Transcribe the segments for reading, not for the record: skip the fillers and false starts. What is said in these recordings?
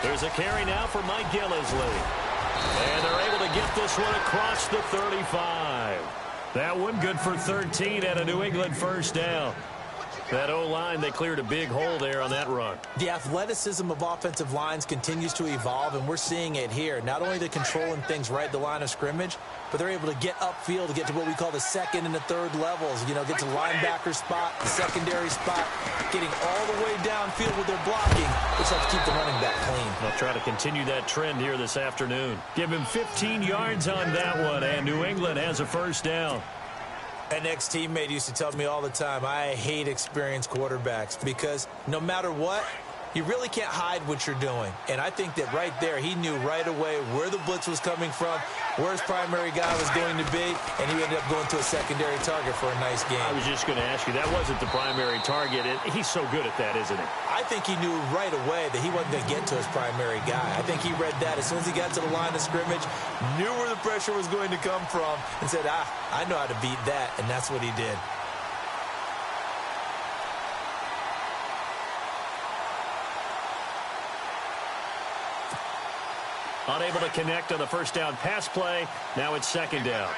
There's a carry now for Mike Gillislee. And they're able to get this one across the 35. That one good for 13 and a New England first down. That O-line, they cleared a big hole there on that run. The athleticism of offensive lines continues to evolve, and we're seeing it here. Not only the controlling things right at the line of scrimmage, but they're able to get upfield to get to what we call the second and the third levels. You know, get to linebacker spot, the secondary spot, getting all the way downfield with their blocking, which helps keep the running back clean. They'll try to continue that trend here this afternoon. Give him 15 yards on that one, and New England has a first down. An ex-teammate used to tell me all the time, I hate experienced quarterbacks because no matter what, you really can't hide what you're doing. And I think that right there, he knew right away where the blitz was coming from, where his primary guy was going to be, and he ended up going to a secondary target for a nice game. I was just going to ask you, that wasn't the primary target. He's so good at that, isn't he? I think he knew right away that he wasn't going to get to his primary guy. I think he read that as soon as he got to the line of scrimmage, knew where the pressure was going to come from, and said, I know how to beat that, and that's what he did. Unable to connect on the first down pass play. Now it's second down.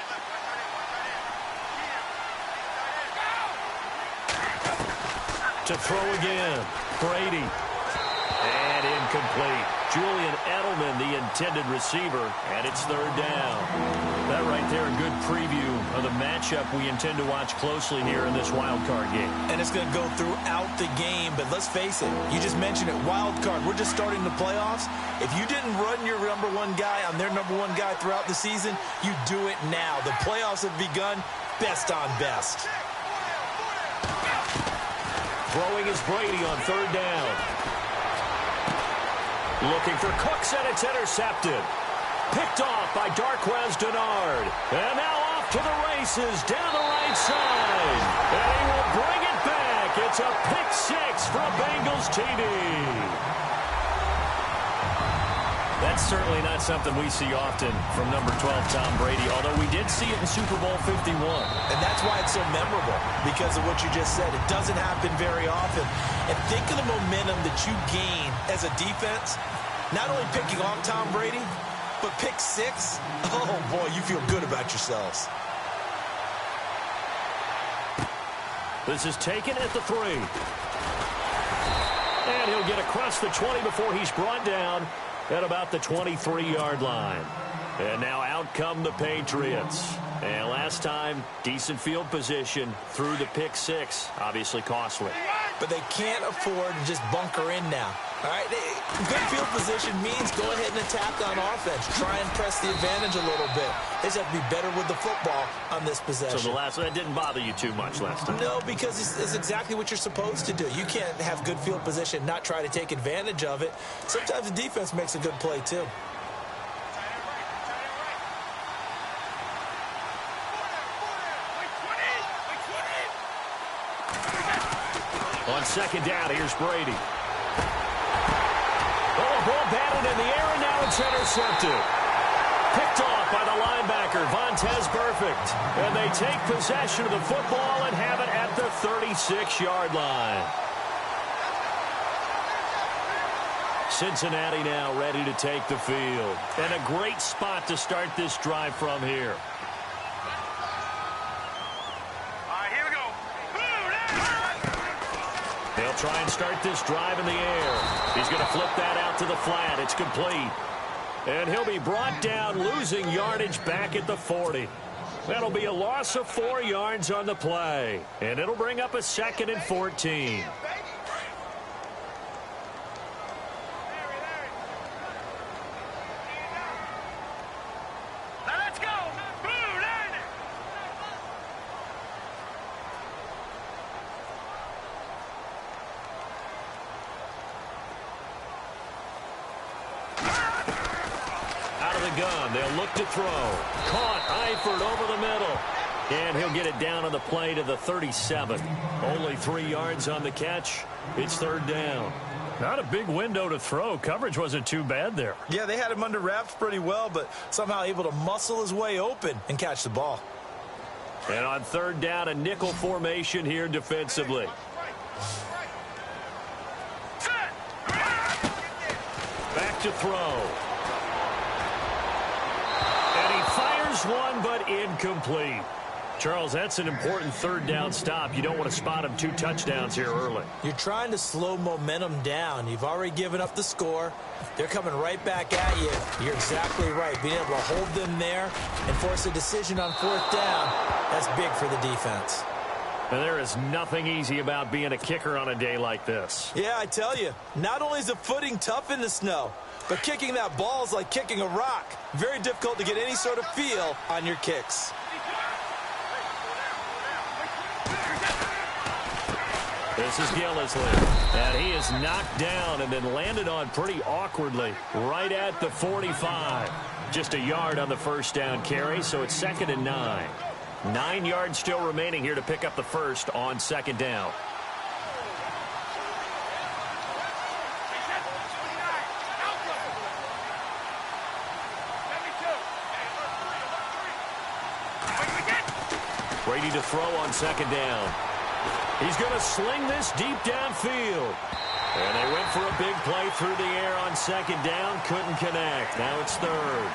To throw again. Brady. And incomplete. Julian Edelman, the intended receiver, and it's third down. That right there, a good preview of the matchup we intend to watch closely here in this wild card game. And it's going to go throughout the game, but let's face it, you just mentioned it, wild card. We're just starting the playoffs. If you didn't run your number one guy on their number one guy throughout the season, you do it now. The playoffs have begun, best on best. Throwing is Brady on third down. Looking for Cooks, and it's intercepted. Picked off by Darqueze Dennard. And now off to the races down the right side. And he will bring it back. It's a pick six for a Bengals TD. That's certainly not something we see often from number 12, Tom Brady, although we did see it in Super Bowl 51. And that's why it's so memorable, because of what you just said. It doesn't happen very often. And think of the momentum that you gain as a defense, not only picking off Tom Brady, but pick six. Oh, boy, you feel good about yourselves. This is taken at the 3. And he'll get across the 20 before he's brought down at about the 23-yard line. And now out come the Patriots. And last time, decent field position through the pick six. Obviously costly. But they can't afford to just bunker in now. All right, good field position means go ahead and attack on offense. Try and press the advantage a little bit. They just have to be better with the football on this possession. So that didn't bother you too much last time? No, because it's exactly what you're supposed to do. You can't have good field position, not try to take advantage of it. Sometimes the defense makes a good play, too. On second down, here's Brady. Oh, ball batted in the air, and now it's intercepted. Picked off by the linebacker, Vontaze Burfict. And they take possession of the football and have it at the 36-yard line. Cincinnati now ready to take the field. And a great spot to start this drive from here. They'll try and start this drive in the air. He's going to flip that out to the flat. It's complete. And he'll be brought down, losing yardage back at the 40. That'll be a loss of 4 yards on the play. And it'll bring up a 2nd and 14. Gun. They'll look to throw. Caught. Eifert over the middle. And he'll get it down on the play to the 37. Only 3 yards on the catch. It's third down. Not a big window to throw. Coverage wasn't too bad there. Yeah, they had him under wraps pretty well, but somehow able to muscle his way open and catch the ball. And on third down, a nickel formation here defensively. to throw. And he fires one, but incomplete. Charles, that's an important third down stop. You don't want to spot him 2 touchdowns here early. You're trying to slow momentum down. You've already given up the score. They're coming right back at you. You're exactly right. Being able to hold them there and force a decision on 4th down, that's big for the defense. And there is nothing easy about being a kicker on a day like this. Yeah, I tell you, not only is the footing tough in the snow, but kicking that ball is like kicking a rock. Very difficult to get any sort of feel on your kicks. This is Gillislee, and he is knocked down and then landed on pretty awkwardly right at the 45. Just a yard on the first down carry, so it's 2nd and 9. 9 yards still remaining here to pick up the first on 2nd down. Brady to throw on 2nd down. He's going to sling this deep downfield. And they went for a big play through the air on 2nd down. Couldn't connect. Now it's 3rd.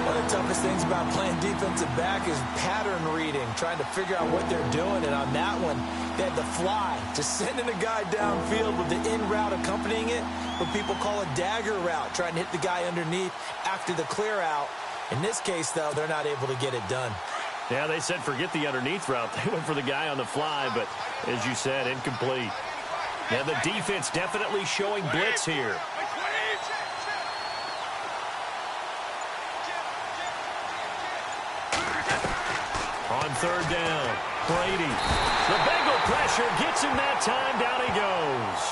One of the toughest things about playing defensive back is pattern reading, trying to figure out what they're doing. And on that one, they had the fly, just sending a guy downfield with the in route accompanying it, what people call a dagger route, trying to hit the guy underneath after the clear out. In this case, though, they're not able to get it done. Yeah, they said forget the underneath route. They went for the guy on the fly, but as you said, incomplete. Yeah, the defense definitely showing blitz here. On 3rd down, Brady. The Bengal pressure gets him that time. Down he goes.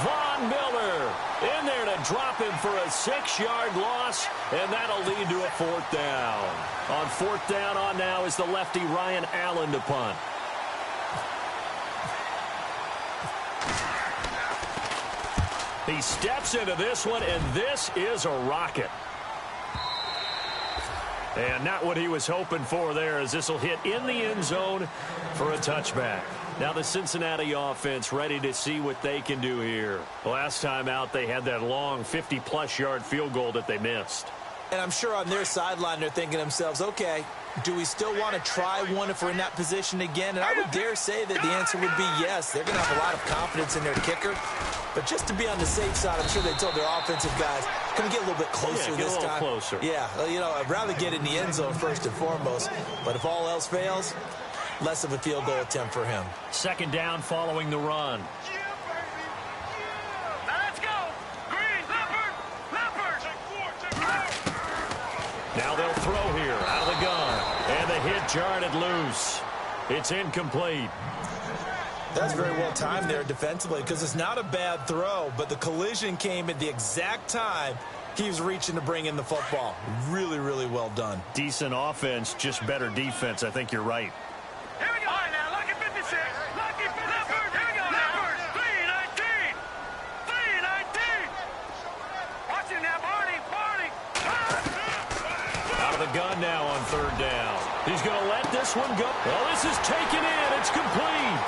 Von Miller in there to drop him for a 6-yard loss, and that'll lead to a 4th down. On 4th down on now is the lefty Ryan Allen to punt. He steps into this one, and this is a rocket. And not what he was hoping for there, as this will hit in the end zone for a touchback. Now the Cincinnati offense ready to see what they can do here. Last time out, they had that long 50-plus yard field goal that they missed. And I'm sure on their sideline they're thinking to themselves, okay, do we still want to try one if we're in that position again? And I would dare say that the answer would be yes. They're going to have a lot of confidence in their kicker. But just to be on the safe side, I'm sure they told their offensive guys, can we get a little bit closer this time? Closer. Yeah, you know, I'd rather get in the end zone first and foremost. But if all else fails, less of a field goal attempt for him. 2nd down following the run. Now they'll throw here out of the gun. And the hit jarred loose. It's incomplete. That's very well timed there defensively, because it's not a bad throw, but the collision came at the exact time he was reaching to bring in the football. Really, really well done. Decent offense, just better defense. I think you're right. Here we go. All right, now, lucky 56. Lucky 56. Here we go now. 319. 319. Watch it now, Barney. Barney. Out of the gun now on 3rd down. He's going to let this one go. Well, this is taken in. It's complete.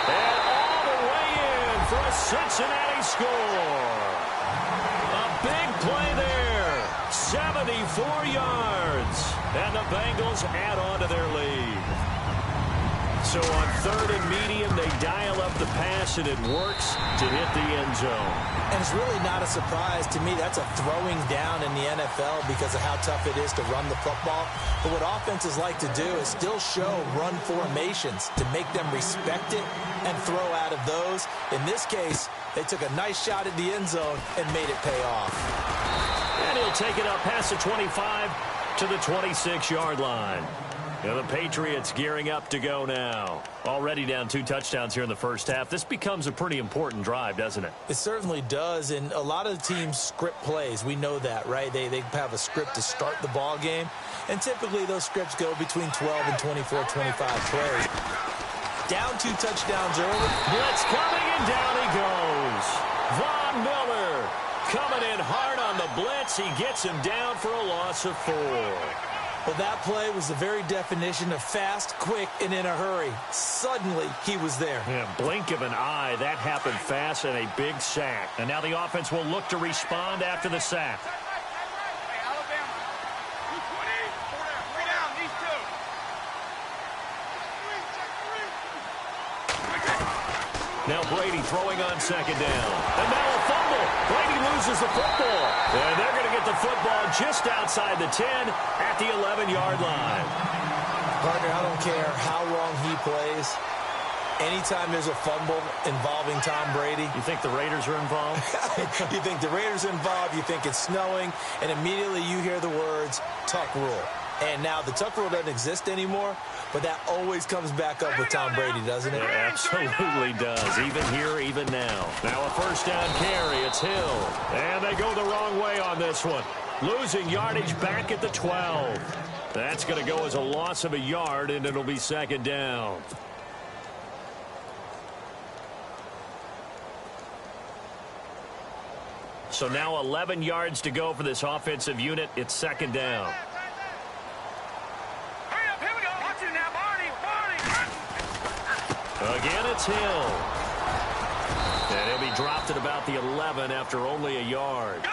And all the way in for a Cincinnati score. A big play there. 74 yards. And the Bengals add on to their lead. So on 3rd and medium, they dial up the pass, and it works to hit the end zone. And it's really not a surprise to me. That's a throwing down in the NFL because of how tough it is to run the football. But what offenses like to do is still show run formations to make them respect it and throw out of those. In this case, they took a nice shot at the end zone and made it pay off. And he'll take it up past the 25 to the 26-yard line. Now the Patriots gearing up to go now. Already down 2 touchdowns here in the first half. This becomes a pretty important drive, doesn't it? It certainly does, and a lot of the teams script plays. We know that, right? They have a script to start the ball game, and typically those scripts go between 12 and 24, 25 plays. Down 2 touchdowns early. Blitz coming, and down he goes. Von Miller coming in hard on the blitz. He gets him down for a loss of 4. Well, that play was the very definition of fast, quick, and in a hurry. Suddenly, he was there. Yeah, blink of an eye. That happened fast and a big sack. And now the offense will look to respond after the sack. Now Brady throwing on second down. And now a fumble. Brady loses the football. And they're going to get the football just outside the 10 at the 11-yard line. Partner, I don't care how long he plays. Anytime there's a fumble involving Tom Brady. You think the Raiders are involved? You think the Raiders are involved, you think it's snowing, and immediately you hear the words, Tuck rule. And now the Tuck rule doesn't exist anymore, but that always comes back up with Tom Brady, doesn't it? It absolutely does, even here, even now. Now a first down carry, it's Hill. And they go the wrong way on this one. Losing yardage back at the 12. That's going to go as a loss of a yard, and it'll be second down. So now 11 yards to go for this offensive unit. It's second down. Hurry up, here we go. Watch it now, Barney. Again, it's Hill. And he'll be dropped at about the 11 after only a yard.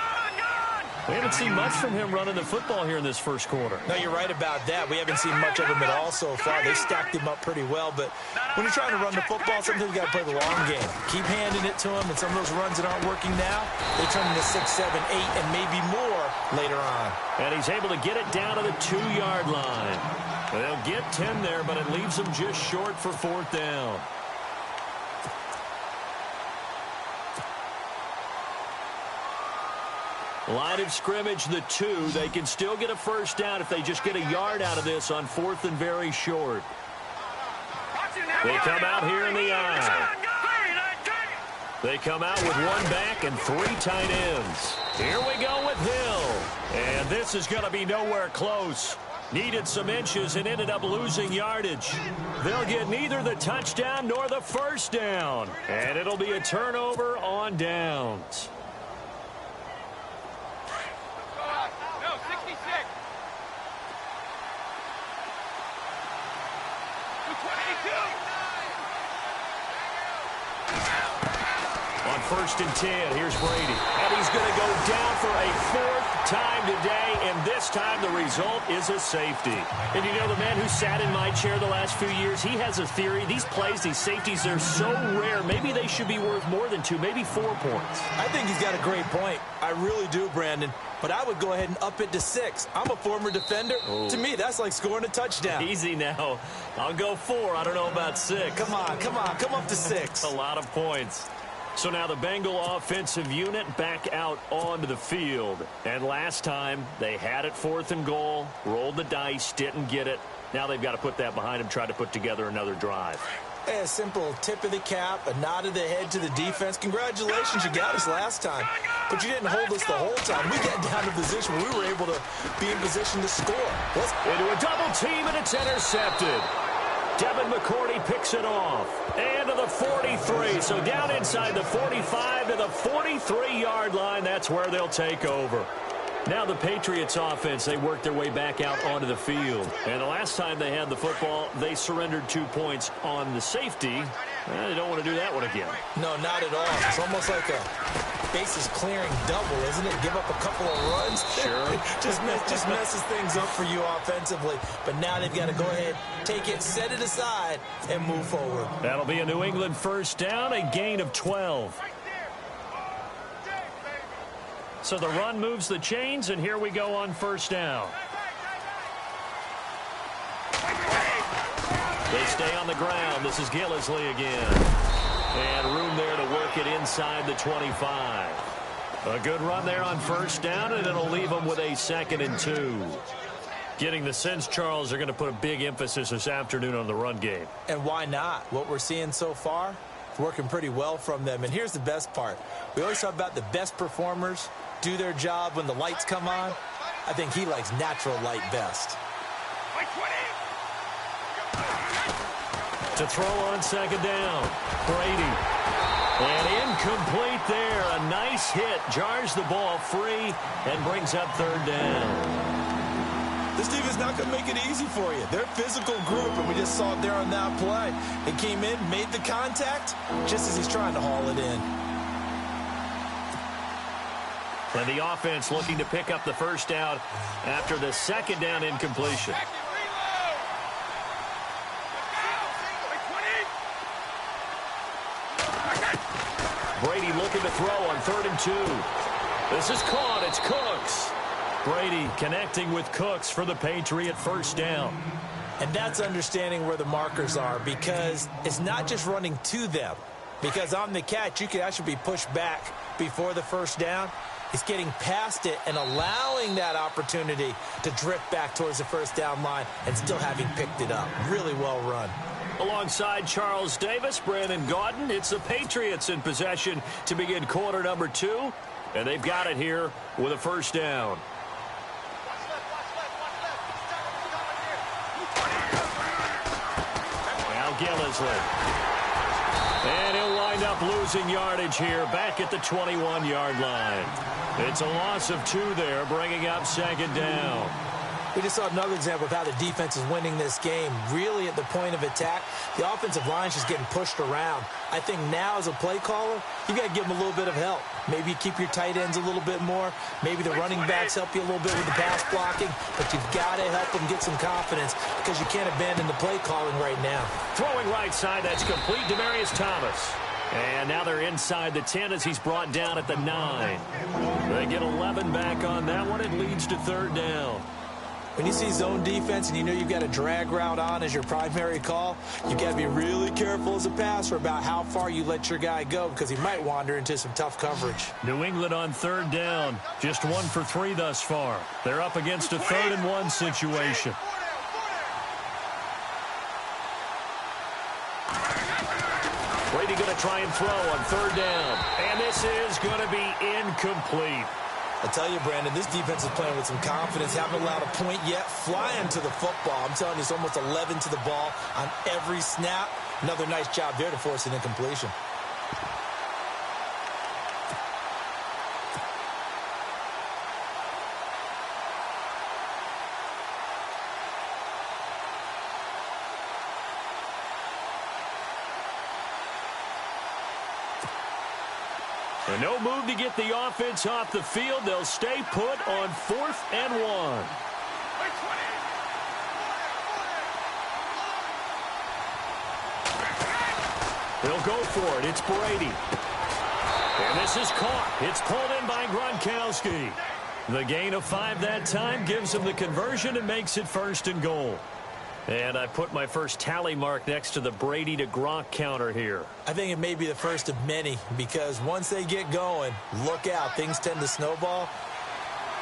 We haven't seen much from him running the football here in this first quarter. No, you're right about that. We haven't seen much of him at all so far. They stacked him up pretty well, but when you're trying to run the football, sometimes you got to play the long game. Keep handing it to him, and some of those runs that aren't working now, they turn into 6, 7, 8, and maybe more later on. And he's able to get it down to the 2-yard line. And they'll get 10 there, but it leaves them just short for fourth down. Line of scrimmage, the 2. They can still get a first down if they just get a yard out of this on fourth and very short. They come out here in the eye. They come out with one back and 3 tight ends. Here we go with Hill. And this is going to be nowhere close. Needed some inches and ended up losing yardage. They'll get neither the touchdown nor the first down. And it'll be a turnover on downs. First and 10. Here's Brady. And he's going to go down for a 4th time today, and this time the result is a safety. And you know, the man who sat in my chair the last few years, he has a theory. These plays, these safeties, they're so rare. Maybe they should be worth more than 2, maybe 4 points. I think he's got a great point. I really do, Brandon. But I would go ahead and up it to 6. I'm a former defender. Oh. To me, that's like scoring a touchdown. Easy now. I'll go 4. I don't know about 6. Come on. Come up to 6. A lot of points. So now the Bengal offensive unit back out onto the field. And last time, they had it 4th and goal, rolled the dice, didn't get it. Now they've got to put that behind them, try to put together another drive. A simple tip of the cap, a nod of the head to the defense. Congratulations, you got us last time. But you didn't hold us the whole time. We got down to a position where we were able to be in position to score. Into a double team, and it's intercepted. Devin McCourty picks it off. And to the 43. So down inside the 45 to the 43-yard line. That's where they'll take over. Now the Patriots offense, they worked their way back out onto the field. And the last time they had the football, they surrendered 2 points on the safety. They don't want to do that one again. No, not at all. It's almost like a bases clearing double, isn't it? Give up a couple of runs. Sure. just messes things up for you offensively. But now they've got to go ahead, take it, set it aside, and move forward. That'll be a New England first down, a gain of 12. So the run moves the chains, and here we go on first down. They stay on the ground. This is Gillislee again. And room there to work it inside the 25. A good run there on first down, and it'll leave them with a 2nd and 2. Getting the sense, Charles, are going to put a big emphasis this afternoon on the run game. And why not? What we're seeing so far, it's working pretty well from them. And here's the best part. We always talk about the best performers do their job when the lights come on. I think he likes natural light best. To throw on second down, Brady. And incomplete there. A nice hit. Jars the ball free and brings up 3rd down. This defense not going to make it easy for you. They're a physical group, and we just saw it there on that play. They came in, made the contact, just as he's trying to haul it in. And the offense looking to pick up the first down after the second down incompletion. Brady looking to throw on 3rd and 2. This is caught. It's Cooks. Brady connecting with Cooks for the Patriot first down. And that's understanding where the markers are, because it's not just running to them. Because on the catch, you could actually be pushed back before the first down. It's getting past it and allowing that opportunity to drift back towards the first down line and still having picked it up. Really well run. Alongside Charles Davis, Brandon Gaudin, it's the Patriots in possession to begin quarter number 2. And they've got it here with a first down. Now Gillislee. And he'll wind up losing yardage here back at the 21-yard line. It's a loss of 2 there, bringing up second down. We just saw another example of how the defense is winning this game. Really at the point of attack, the offensive line's just getting pushed around. I think now as a play caller, you got to give them a little bit of help. Maybe you keep your tight ends a little bit more. Maybe the running backs help you a little bit with the pass blocking. But you've got to help them get some confidence because you can't abandon the play calling right now. Throwing right side, that's complete. Demaryius Thomas. And now they're inside the 10 as he's brought down at the 9. They get 11 back on that one. It leads to 3rd down. When you see zone defense and you know you've got a drag route on as your primary call, you've got to be really careful as a passer about how far you let your guy go because he might wander into some tough coverage. New England on 3rd down. Just 1 for 3 thus far. They're up against a 3rd and 1 situation. Brady going to try and throw on 3rd down. And this is going to be incomplete. I tell you, Brandon, this defense is playing with some confidence. Haven't allowed a point yet. Flying to the football. I'm telling you, it's almost 11 to the ball on every snap. Another nice job there to force an incompletion. And no move to get the offense off the field. They'll stay put on 4th and 1. They'll go for it. It's Brady. And this is caught. It's pulled in by Gronkowski. The gain of 5 that time gives him the conversion and makes it 1st and goal. And I put my first tally mark next to the Brady to Gronk counter here. I think it may be the first of many because once they get going, look out. Things tend to snowball.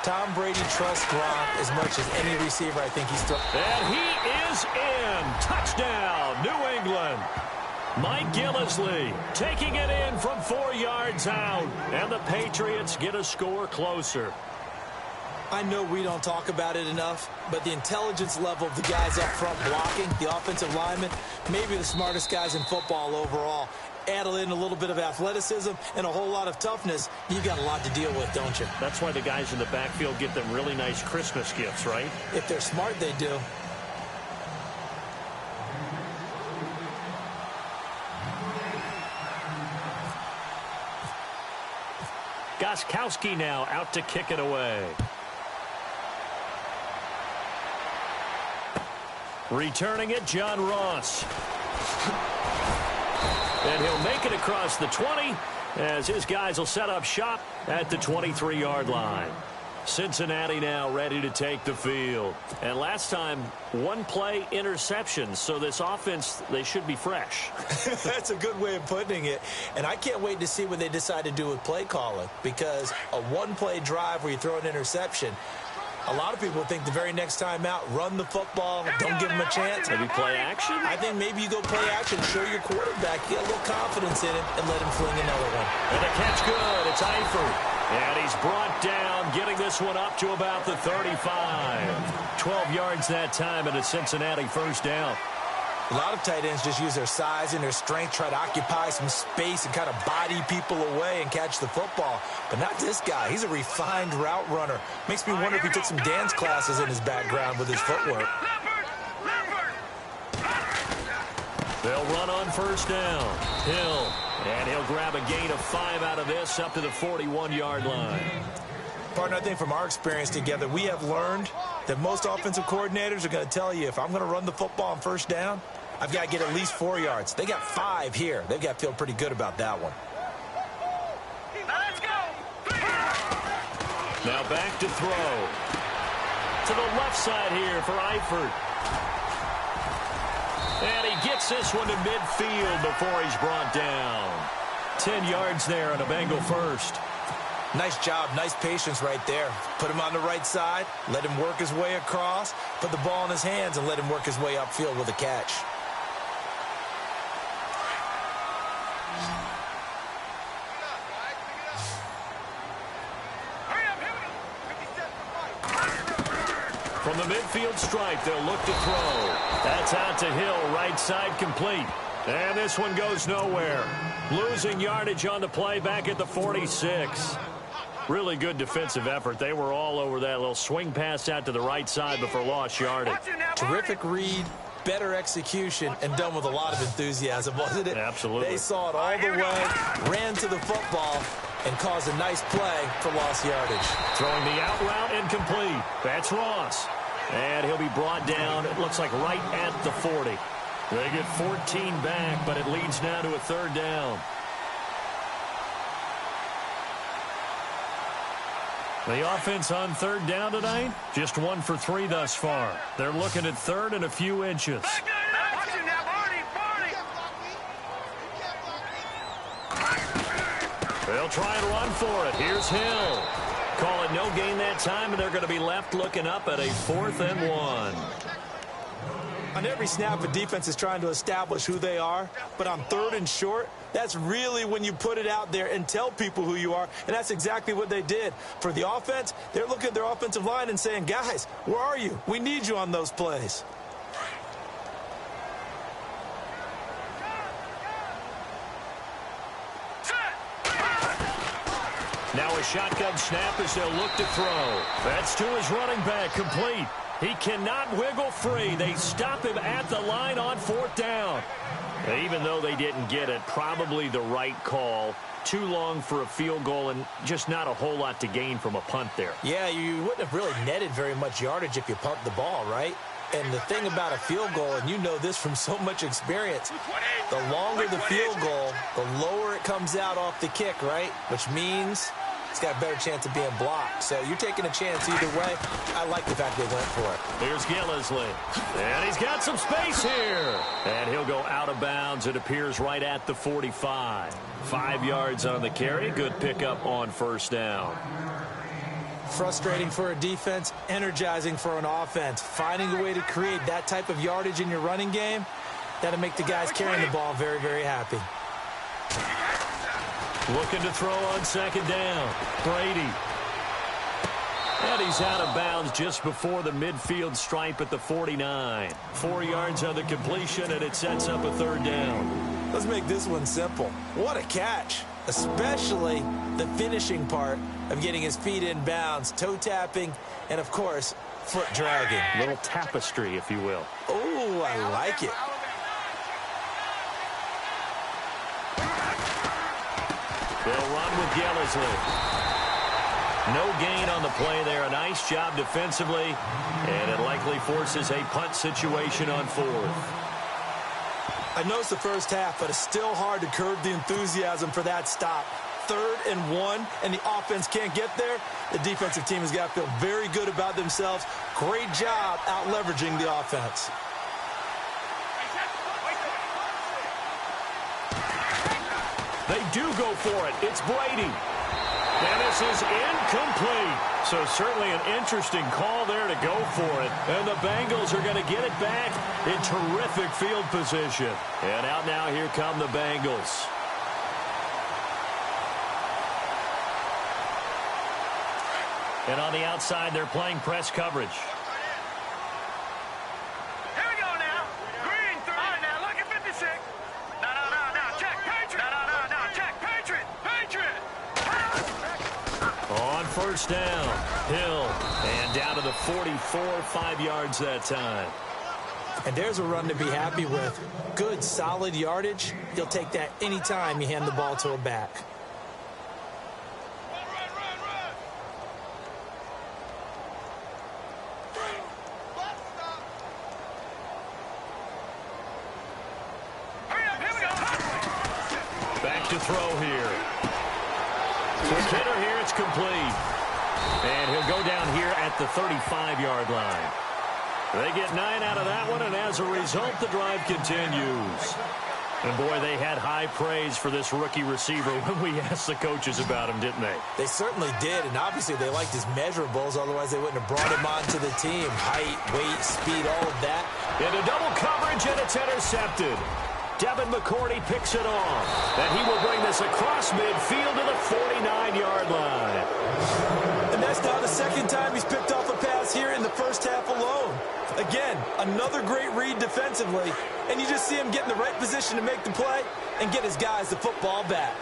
Tom Brady trusts Gronk as much as any receiver I think he's thrown. And he is in. Touchdown, New England. Mike Gillislee taking it in from 4 yards out. And the Patriots get a score closer. I know we don't talk about it enough, but the intelligence level of the guys up front blocking, the offensive linemen, maybe the smartest guys in football overall. Add in a little bit of athleticism and a whole lot of toughness, you got a lot to deal with, don't you? That's why the guys in the backfield get them really nice Christmas gifts, right? If they're smart, they do. Gostkowski now out to kick it away. Returning it, John Ross. And he'll make it across the 20 as his guys will set up shop at the 23-yard line. Cincinnati now ready to take the field. And last time, 1 play interception. So this offense, they should be fresh. That's a good way of putting it. And I can't wait to see what they decide to do with play calling. Because a 1-play drive where you throw an interception, a lot of people think the very next time out, run the football, don't give them a chance. Maybe play action? I think maybe you go play action, show your quarterback, get a little confidence in him, and let him fling another one. And the catch good. It's Eifert. And he's brought down, getting this one up to about the 35. 12 yards that time, and a Cincinnati first down. A lot of tight ends just use their size and their strength, try to occupy some space and kind of body people away and catch the football. But not this guy. He's a refined route runner. Makes me wonder if he took some dance classes in his background with his footwork. They'll run on first down. Hill. And he'll grab a gain of 5 out of this up to the 41-yard line. Partner, I think from our experience together, we have learned that most offensive coordinators are going to tell you, if I'm going to run the football on first down, I've got to get at least 4 yards. They got 5 here. They've got to feel pretty good about that one. Let's go. Now back to throw. To the left side here for Eifert. And he gets this one to midfield before he's brought down. 10 yards there on a Bengal first. Nice job, nice patience right there. Put him on the right side, let him work his way across, put the ball in his hands, and let him work his way upfield with a catch. From the midfield stripe, they'll look to throw. That's out to Hill, right side complete. And this one goes nowhere. Losing yardage on the play back at the 46. Really good defensive effort. They were all over that little swing pass out to the right side before lost yardage. Terrific read, better execution, and done with a lot of enthusiasm, wasn't it? Absolutely. They saw it all the way, ran to the football, and caused a nice play for lost yardage. Throwing the out route incomplete. That's Ross. And he'll be brought down, it looks like right at the 40. They get 14 back, but it leads now to a third down. The offense on third down tonight, just 1 for 3 thus far. They're looking at third and a few inches. They'll try and run for it. Here's Hill. Call it no gain that time, and they're going to be left looking up at a 4th and 1. On every snap, a defense is trying to establish who they are, but on third and short, that's really when you put it out there and tell people who you are, and that's exactly what they did. For the offense, they're looking at their offensive line and saying, guys, where are you? We need you on those plays. Now a shotgun snap as they'll look to throw. That's to his running back, complete. He cannot wiggle free. They stop him at the line on 4th down. Even though they didn't get it, probably the right call. Too long for a field goal and just not a whole lot to gain from a punt there. Yeah, you wouldn't have really netted very much yardage if you pumped the ball, right? And the thing about a field goal, and you know this from so much experience, the longer the field goal, the lower it comes out off the kick, right? Which means it's got a better chance of being blocked. So you're taking a chance either way. I like the fact they went for it. Here's Gillisley. And he's got some space here. And he'll go out of bounds. It appears right at the 45. 5 yards on the carry. Good pickup on first down. Frustrating for a defense, energizing for an offense. Finding a way to create that type of yardage in your running game, that'll make the guys carrying the ball very, very happy. Looking to throw on second down. Brady. And he's out of bounds just before the midfield stripe at the 49. 4 yards on the completion, and it sets up a third down. Let's make this one simple. What a catch, especially the finishing part of getting his feet in bounds, toe tapping, and, of course, foot dragging. Little tapestry, if you will. Oh, I like it. They'll run with Gillisley. No gain on the play there. A nice job defensively, and it likely forces a punt situation on 4th. I know it's the first half, but it's still hard to curb the enthusiasm for that stop. 3rd and 1, and the offense can't get there. The defensive team has got to feel very good about themselves. Great job out leveraging the offense. They do go for it. It's Brady. And this is incomplete. So certainly an interesting call there to go for it. And the Bengals are going to get it back in terrific field position. And out now, here come the Bengals. And on the outside, they're playing press coverage. Here we go now. Green 3. first down. Hill, and down to the 44, 5 yards that time. And there's a run to be happy with. Good, solid yardage. He'll take that anytime you hand the ball to a back. Back to throw here. For Kittle here, it's complete. And he'll go down here at the 35-yard line. They get 9 out of that one, and as a result, the drive continues. And, boy, they had high praise for this rookie receiver when we asked the coaches about him, didn't they? They certainly did, and obviously they liked his measurables. Otherwise, they wouldn't have brought him onto the team. Height, weight, speed, all of that. Into double coverage, and it's intercepted. Devin McCourty picks it off, and he will bring this across midfield to the 49-yard line. And that's now the second time he's picked off a pass here in the first half alone. Again, another great read defensively, and you just see him get in the right position to make the play and get his guys the football back.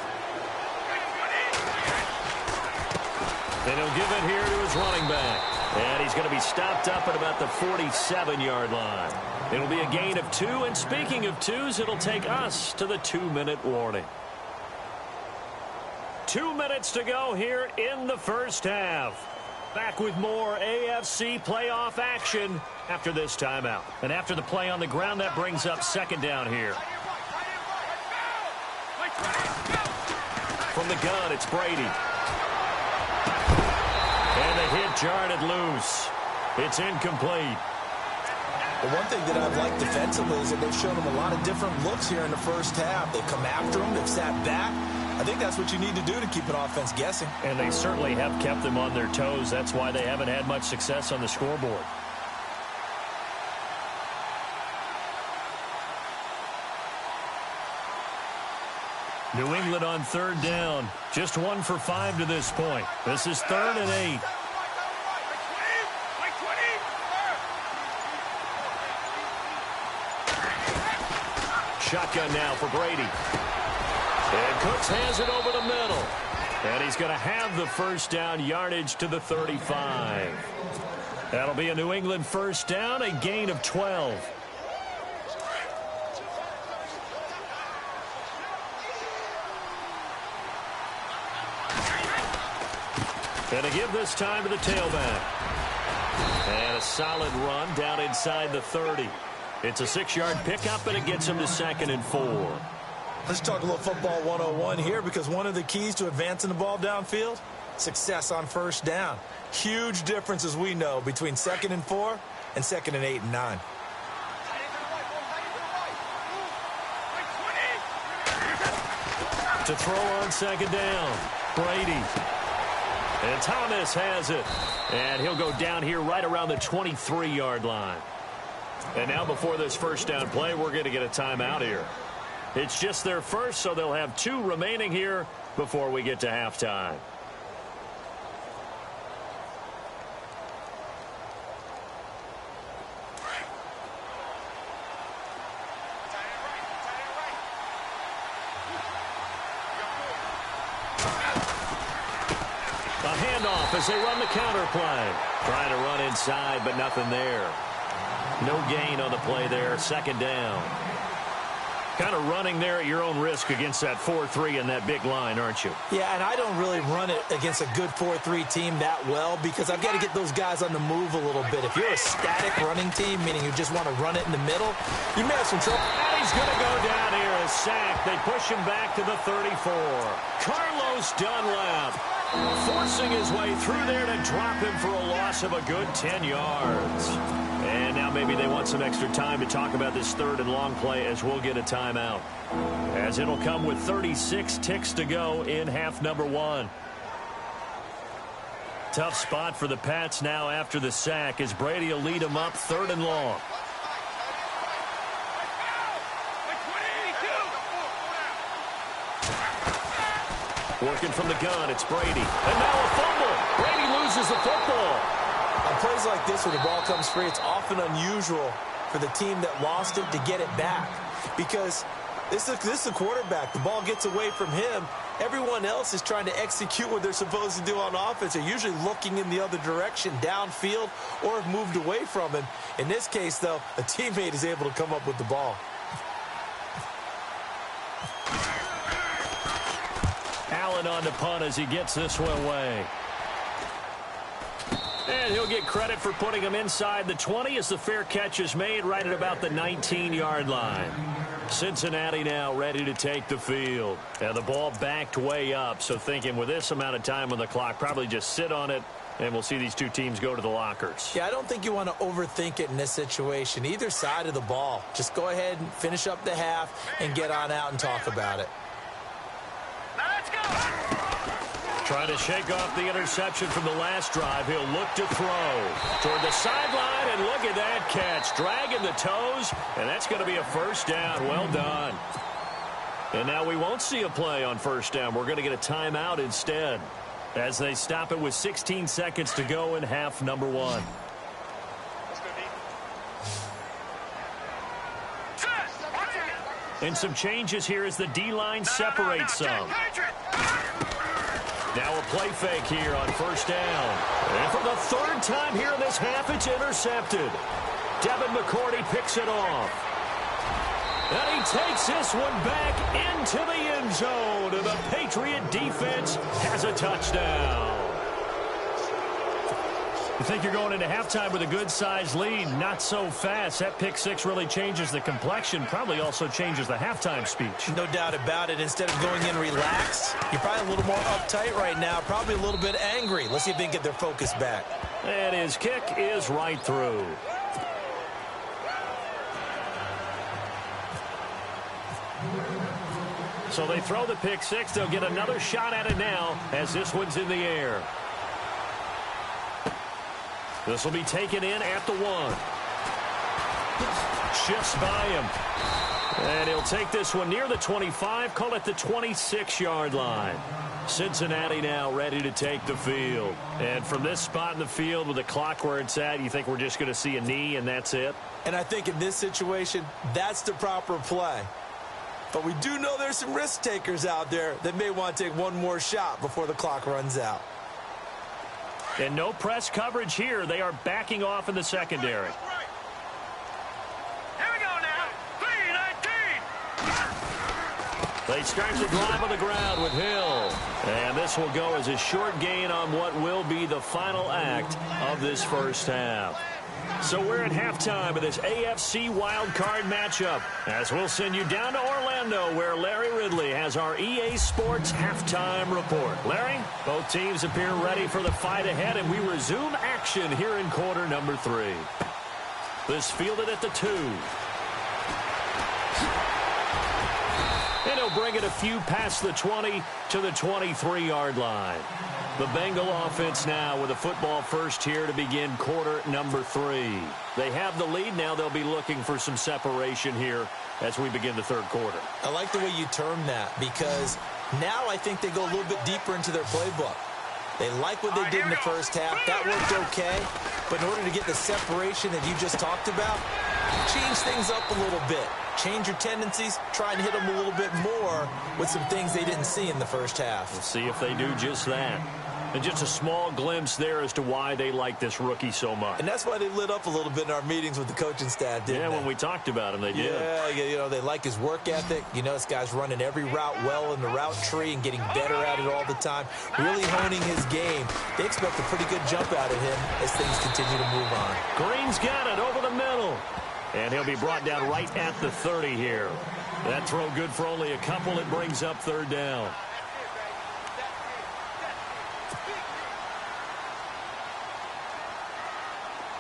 And he'll give it here to his running back. And he's going to be stopped up at about the 47-yard line. It'll be a gain of 2, and speaking of 2s, it'll take us to the 2-minute warning. 2 minutes to go here in the first half. Back with more AFC playoff action after this timeout. And after the play on the ground, that brings up second down here. From the gun, it's Brady. And the hit jarred it loose. It's incomplete. The one thing that I've liked defensively is that they've shown him a lot of different looks here in the first half. They've come after him. They've sat back. I think that's what you need to do to keep an offense guessing. And they certainly have kept them on their toes. That's why they haven't had much success on the scoreboard. New England on third down. Just 1 for 5 to this point. This is 3rd and 8. Shotgun now for Brady. And Cooks has it over the middle. And he's going to have the first down, yardage to the 35. That'll be a New England first down, a gain of 12. And to give this time to the tailback. And a solid run down inside the 30. It's a 6-yard pickup, and it gets him to 2nd and 4. Let's talk a little football 101 here, because one of the keys to advancing the ball downfield, success on first down. Huge difference, as we know, between 2nd and 4 and 2nd and 8 and 9. To throw on second down, Brady. And Thomas has it. And he'll go down here right around the 23-yard line. And now before this first down play, we're going to get a timeout here. It's just their first, so they'll have 2 remaining here before we get to halftime. A handoff as they run the counter play. Trying to run inside, but nothing there. No gain on the play there. 2nd down. Kind of running there at your own risk against that 4-3 and that big line, aren't you? Yeah, and I don't really run it against a good 4-3 team that well, because I've got to get those guys on the move a little bit. If you're a static running team, meaning you just want to run it in the middle, you may have some trouble. And he's going to go down here, a sack. They push him back to the 34. Carlos Dunlap forcing his way through there to drop him for a loss of a good 10 yards. And now maybe they want some extra time to talk about this 3rd and long play, as we'll get a timeout. As it'll come with 36 ticks to go in half number 1. Tough spot for the Pats now after the sack, as Brady will lead them up 3rd and long. Working from the gun, it's Brady. And now a fumble. Brady loses the football. On plays like this, where the ball comes free, it's often unusual for the team that lost it to get it back, because This is a quarterback. The ball gets away from him. Everyone else is trying to execute what they're supposed to do on offense. They're usually looking in the other direction, downfield, or have moved away from him. In this case, though, a teammate is able to come up with the ball. Allen on the punt as he gets this one away. And he'll get credit for putting him inside the 20 as the fair catch is made right at about the 19-yard line. Cincinnati now ready to take the field. And the ball backed way up, so thinking with this amount of time on the clock, probably just sit on it, and we'll see these two teams go to the lockers. Yeah, I don't think you want to overthink it in this situation. Either side of the ball. Just go ahead and finish up the half and get on out and talk about it. Now let's go. Trying to shake off the interception from the last drive. He'll look to throw toward the sideline, and look at that catch. Dragging the toes, and that's going to be a first down. Well done. And now we won't see a play on first down. We're going to get a timeout instead as they stop it with 16 seconds to go in half number one. And some changes here as the D-line separates some. Now a play fake here on first down. And for the third time here in this half, it's intercepted. Devin McCourty picks it off. And he takes this one back into the end zone. And the Patriot defense has a touchdown. You think you're going into halftime with a good-sized lead. Not so fast. That pick six really changes the complexion. Probably also changes the halftime speech. No doubt about it. Instead of going in relaxed, you're probably a little more uptight right now. Probably a little bit angry. Let's see if they can get their focus back. And his kick is right through. So they throw the pick six. They'll get another shot at it now as this one's in the air. This will be taken in at the 1. Shifts by him. And he'll take this one near the 25, call it the 26-yard line. Cincinnati now ready to take the field. And from this spot in the field with the clock where it's at, you think we're just going to see a knee and that's it? And I think in this situation, that's the proper play. But we do know there's some risk takers out there that may want to take one more shot before the clock runs out. And no press coverage here. They are backing off in the secondary. Here we go now. 3-19. They start to drive on the ground with Hill. And this will go as a short gain on what will be the final act of this first half. So we're at halftime of this AFC wildcard matchup as we'll send you down to Orlando where Larry Ridley has our EA Sports halftime report. Larry, both teams appear ready for the fight ahead, and we resume action here in quarter number 3. This fielded at the 2. And he'll bring it a few past the 20 to the 23-yard line. The Bengal offense now with a football first here to begin quarter number 3. They have the lead now. They'll be looking for some separation here as we begin the third quarter. I like the way you term that because now I think they go a little bit deeper into their playbook. They like what they did in the first half. That worked okay. But in order to get the separation that you just talked about, change things up a little bit. Change your tendencies. Try and hit them a little bit more with some things they didn't see in the first half. We'll see if they do just that. And just a small glimpse there as to why they like this rookie so much. And that's why they lit up a little bit in our meetings with the coaching staff, didn't they? Yeah, when we talked about him, they did. Yeah, you know, they like his work ethic. You know, this guy's running every route well in the route tree and getting better at it all the time, really honing his game. They expect a pretty good jump out of him as things continue to move on. Green's got it over the middle. And he'll be brought down right at the 30 here. That throw good for only a couple. It brings up third down.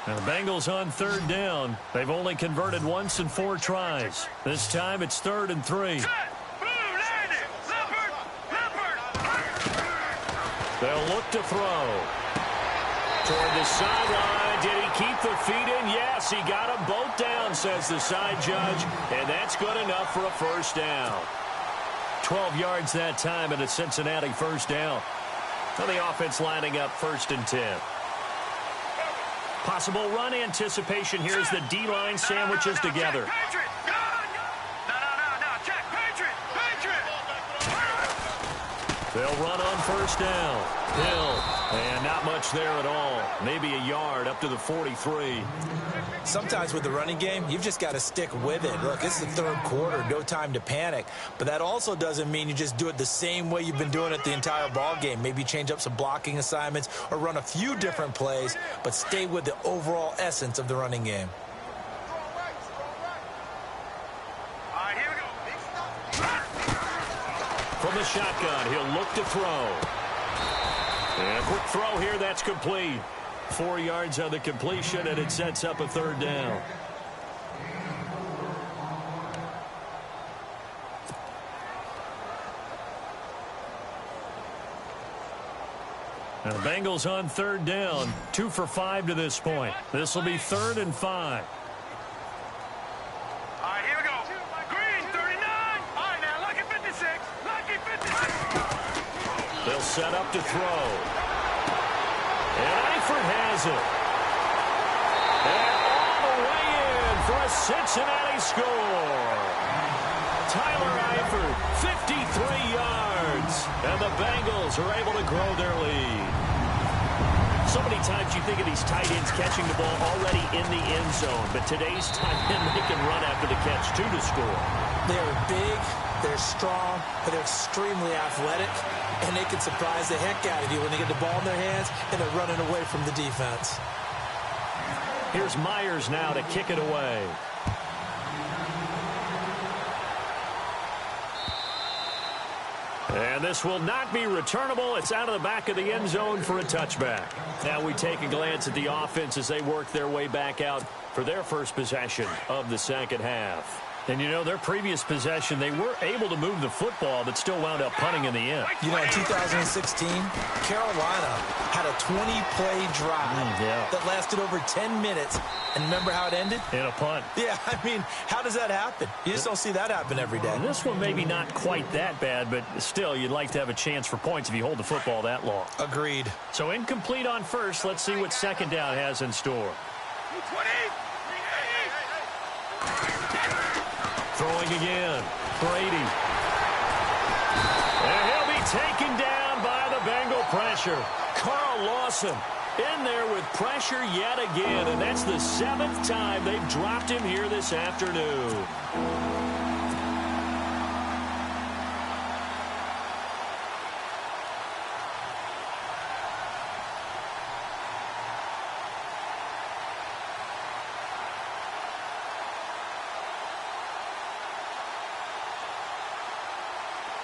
Now the Bengals on third down. They've only converted once in 4 tries. This time it's 3rd and 3. They'll look to throw. Toward the sideline. Did he keep the feet in? Yes, he got them both down, says the side judge. And that's good enough for a first down. 12 yards that time and a Cincinnati first down. Now the offense lining up 1st and 10. Possible run anticipation here as the D-line sandwiches together. No, check. They'll run on first down. Hill. And not much there at all. Maybe a yard up to the 43. Sometimes with the running game, you've just got to stick with it. Look, it's the third quarter, no time to panic. But that also doesn't mean you just do it the same way you've been doing it the entire ball game. Maybe change up some blocking assignments or run a few different plays, but stay with the overall essence of the running game. All right, here we go. From the shotgun, he'll look to throw. And a quick throw here, that's complete. 4 yards on the completion, and it sets up a third down. Now the Bengals on third down, 2 for 5 to this point. This will be 3rd and 5. All right, here we go. Green, 39. All right, now, lucky 56. Lucky 56. They'll set up to throw. And Eifert has it. And all the way in for a Cincinnati score. Tyler Eifert, 53 yards. And the Bengals are able to grow their lead. So many times you think of these tight ends catching the ball already in the end zone. But today's tight end, they can run after the catch, too, to score. They're big, they're strong, but they're extremely athletic, and they can surprise the heck out of you when they get the ball in their hands and they're running away from the defense. Here's Myers now to kick it away. And this will not be returnable. It's out of the back of the end zone for a touchback. Now we take a glance at the offense as they work their way back out for their first possession of the second half. And, you know, their previous possession, they were able to move the football, but still wound up punting in the end. You know, in 2016, Carolina had a 20-play drive that lasted over 10 minutes. And remember how it ended? In a punt. Yeah, I mean, how does that happen? You just don't see that happen every day. And this one maybe not quite that bad, but still, you'd like to have a chance for points if you hold the football that long. Agreed. So incomplete on first. Let's see what second down has in store. 20. Throwing again. Brady. And he'll be taken down by the Bengal pressure. Carl Lawson in there with pressure yet again, and that's the 7th time they've dropped him here this afternoon.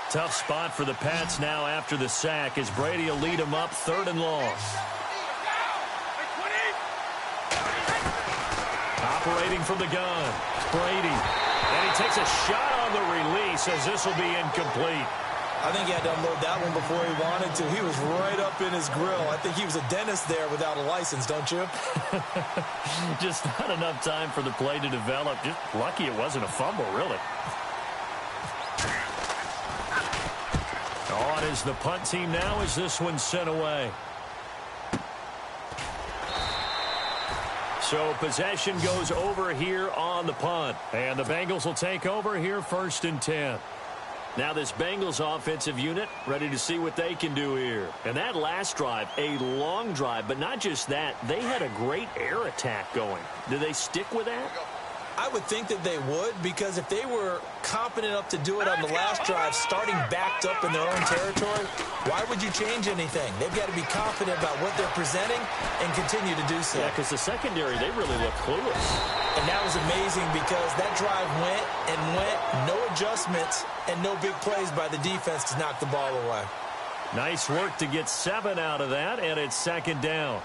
Tough spot for the Pats now after the sack as Brady will lead them up 3rd and long. Operating from the gun, Brady. And he takes a shot on the release as this will be incomplete. I think he had to unload that one before he wanted to. He was right up in his grill. I think he was a dentist there without a license, don't you? Just not enough time for the play to develop. Just lucky it wasn't a fumble, really. On is the punt team now as this one's sent away. So possession goes over here on the punt. And the Bengals will take over here 1st and 10. Now this Bengals offensive unit ready to see what they can do here. And that last drive, a long drive, but not just that. They had a great air attack going. Do they stick with that? I would think that they would, because if they were confident enough to do it on the last drive, starting backed up in their own territory, why would you change anything? They've got to be confident about what they're presenting and continue to do so. Yeah, because the secondary, they really look clueless. And that was amazing because that drive went and went, no adjustments, and no big plays by the defense to knock the ball away. Nice work to get 7 out of that, and it's 2nd down.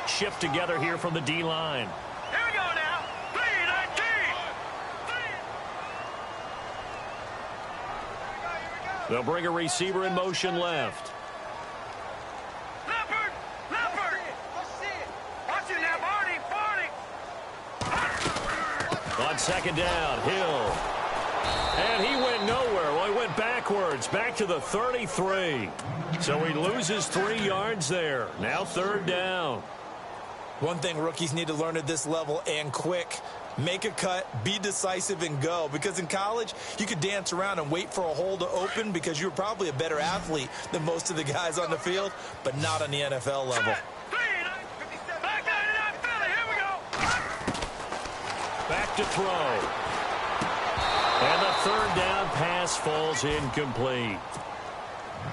Shift together here from the D-line. Here we go now. 3-19. They'll bring a receiver in motion left. Leopard! Leopard! Watch it now, Barney! On 2nd down, Hill. And he went nowhere. Well, he went backwards, back to the 33. So he loses 3 yards there. Now 3rd down. One thing rookies need to learn at this level and quick, Make a cut, be decisive, and go. Because in college, you could dance around and wait for a hole to open because you're probably a better athlete than most of the guys on the field, but not on the NFL level. Back to throw. And the third down pass falls incomplete.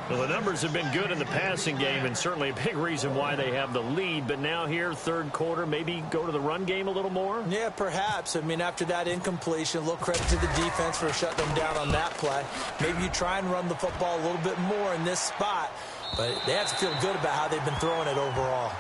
Well, the numbers have been good in the passing game and certainly a big reason why they have the lead. But now here, third quarter, maybe go to the run game a little more? Yeah, perhaps. I mean, after that incompletion, a little credit to the defense for shutting them down on that play. Maybe you try and run the football a little bit more in this spot. But they have to feel good about how they've been throwing it overall.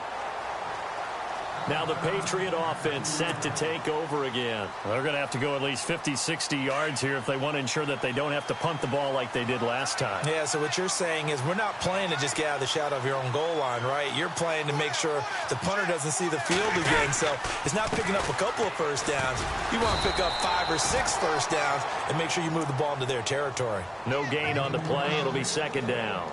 Now the Patriot offense set to take over again. Well, they're going to have to go at least 50, 60 yards here if they want to ensure that they don't have to punt the ball like they did last time. Yeah, so what you're saying is we're not playing to just get out of the shadow of your own goal line, right? You're playing to make sure the punter doesn't see the field again. So it's not picking up a couple of first downs. You want to pick up 5 or 6 first downs and make sure you move the ball into their territory. No gain on the play. It'll be second down.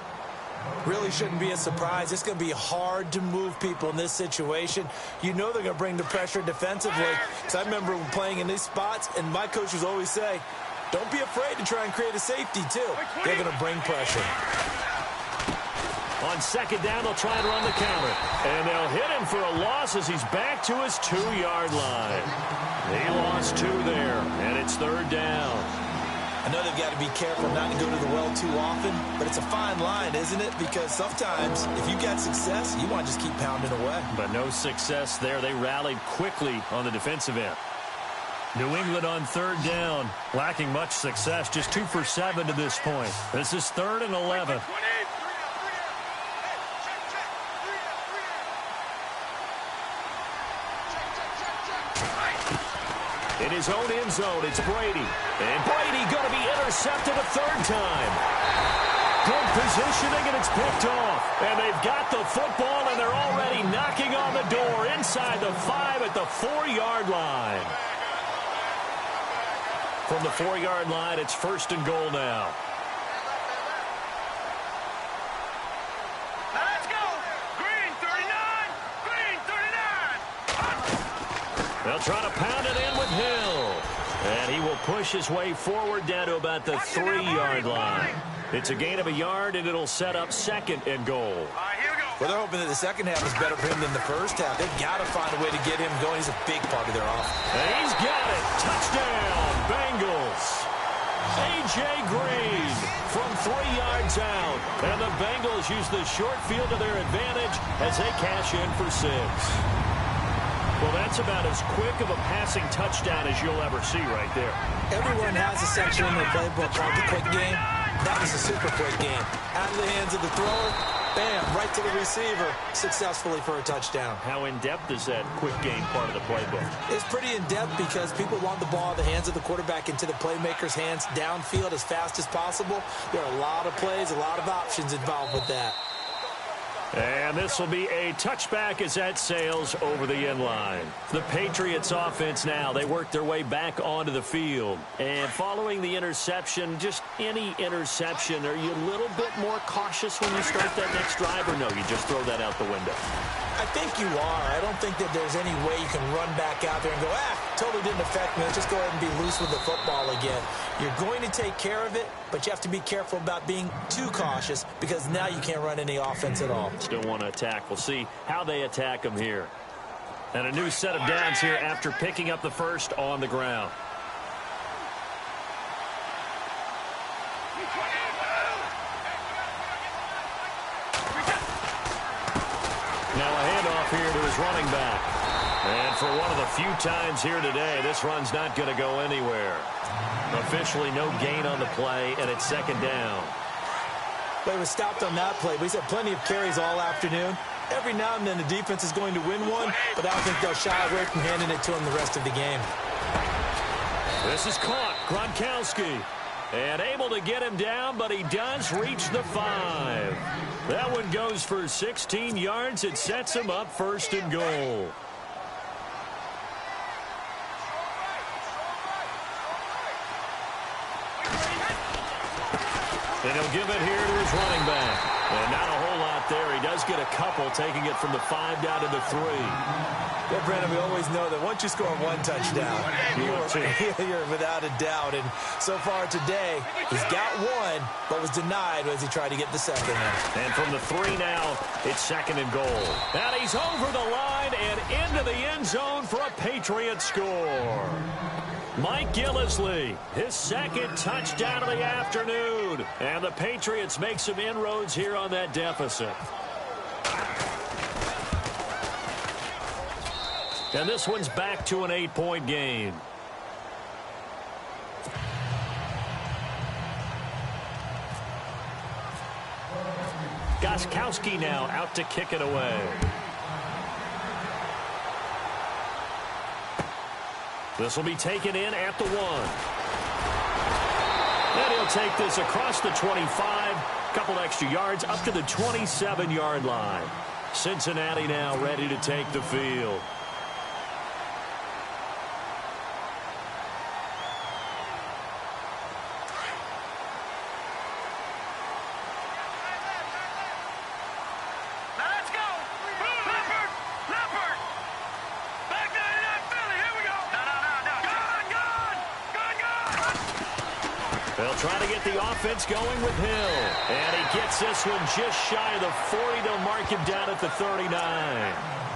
Really shouldn't be a surprise. It's going to be hard to move people in this situation. You know they're going to bring the pressure defensively. Because I remember playing in these spots, and my coaches always say, don't be afraid to try and create a safety, too. They're going to bring pressure. On second down, they'll try and run the counter. And they'll hit him for a loss as he's back to his 2-yard line. He lost 2 there, and it's third down. I know they've got to be careful not to go to the well too often, but it's a fine line, isn't it? Because sometimes, if you got success, you want to just keep pounding away. But no success there. They rallied quickly on the defensive end. New England on third down, lacking much success, just 2 for 7 to this point. This is 3rd and 11. In his own end zone, it's Brady. And Brady going to be intercepted a 3rd time. Good positioning, and it's picked off. And they've got the football, and they're already knocking on the door inside the 5 at the 4-yard line. From the 4-yard line, it's 1st and goal now. Let's go! Green 39! Green 39! They'll try to pound it in with Hill. And he will push his way forward down to about the 3-yard line. It's a gain of a yard, and it'll set up 2nd and goal. All right, here we go. Well, they're hoping that the second half is better for him than the first half. They've got to find a way to get him going. He's a big part of their offense. And he's got it. Touchdown, Bengals. A.J. Green from 3 yards out. And the Bengals use the short field to their advantage as they cash in for 6. Well, that's about as quick of a passing touchdown as you'll ever see right there. Everyone has a section in their playbook called the quick game. That was a super quick game. Out of the hands of the thrower, bam, right to the receiver, successfully for a touchdown. How in-depth is that quick game part of the playbook? It's pretty in-depth because people want the ball in the hands of the quarterback into the playmaker's hands downfield as fast as possible. There are a lot of plays, a lot of options involved with that. And this will be a touchback as that sails over the end line. The Patriots offense now, they work their way back onto the field. And following the interception, just any interception, are you a little bit more cautious when you start that next drive, or no, you just throw that out the window? I think you are. I don't think that there's any way you can run back out there and go, totally didn't affect me. Let's just go ahead and be loose with the football again. You're going to take care of it, but you have to be careful about being too cautious because now you can't run any offense at all. Still want to attack. We'll see how they attack them here. And a new set of downs here after picking up the first on the ground. Now a handoff here to his running back. And for one of the few times here today, this run's not going to go anywhere. Officially no gain on the play, and it's 2nd down. But he was stopped on that play. He's had plenty of carries all afternoon. Every now and then the defense is going to win one, but I don't think they'll shy away from handing it to him the rest of the game. This is caught. Gronkowski. And able to get him down, but he does reach the 5. That one goes for 16 yards. It sets him up 1st and goal. And he'll give it here to his running back. And not a whole lot there. He does get a couple, taking it from the 5 down to the 3. Yeah, Brandon, we always know that once you score one touchdown, you're without a doubt. And so far today, he's got one, but was denied as he tried to get the second one. And from the 3 now, it's 2nd and goal. And he's over the line and into the end zone for a Patriot score. Mike Gillislee, his 2nd touchdown of the afternoon. And the Patriots make some inroads here on that deficit. And this one's back to an 8-point game. Gostkowski now out to kick it away. This will be taken in at the 1. And he'll take this across the 25. Couple extra yards up to the 27-yard line. Cincinnati now ready to take the field. They'll try to get the offense going with Hill. And he gets this one just shy of the 40. They'll mark him down at the 39.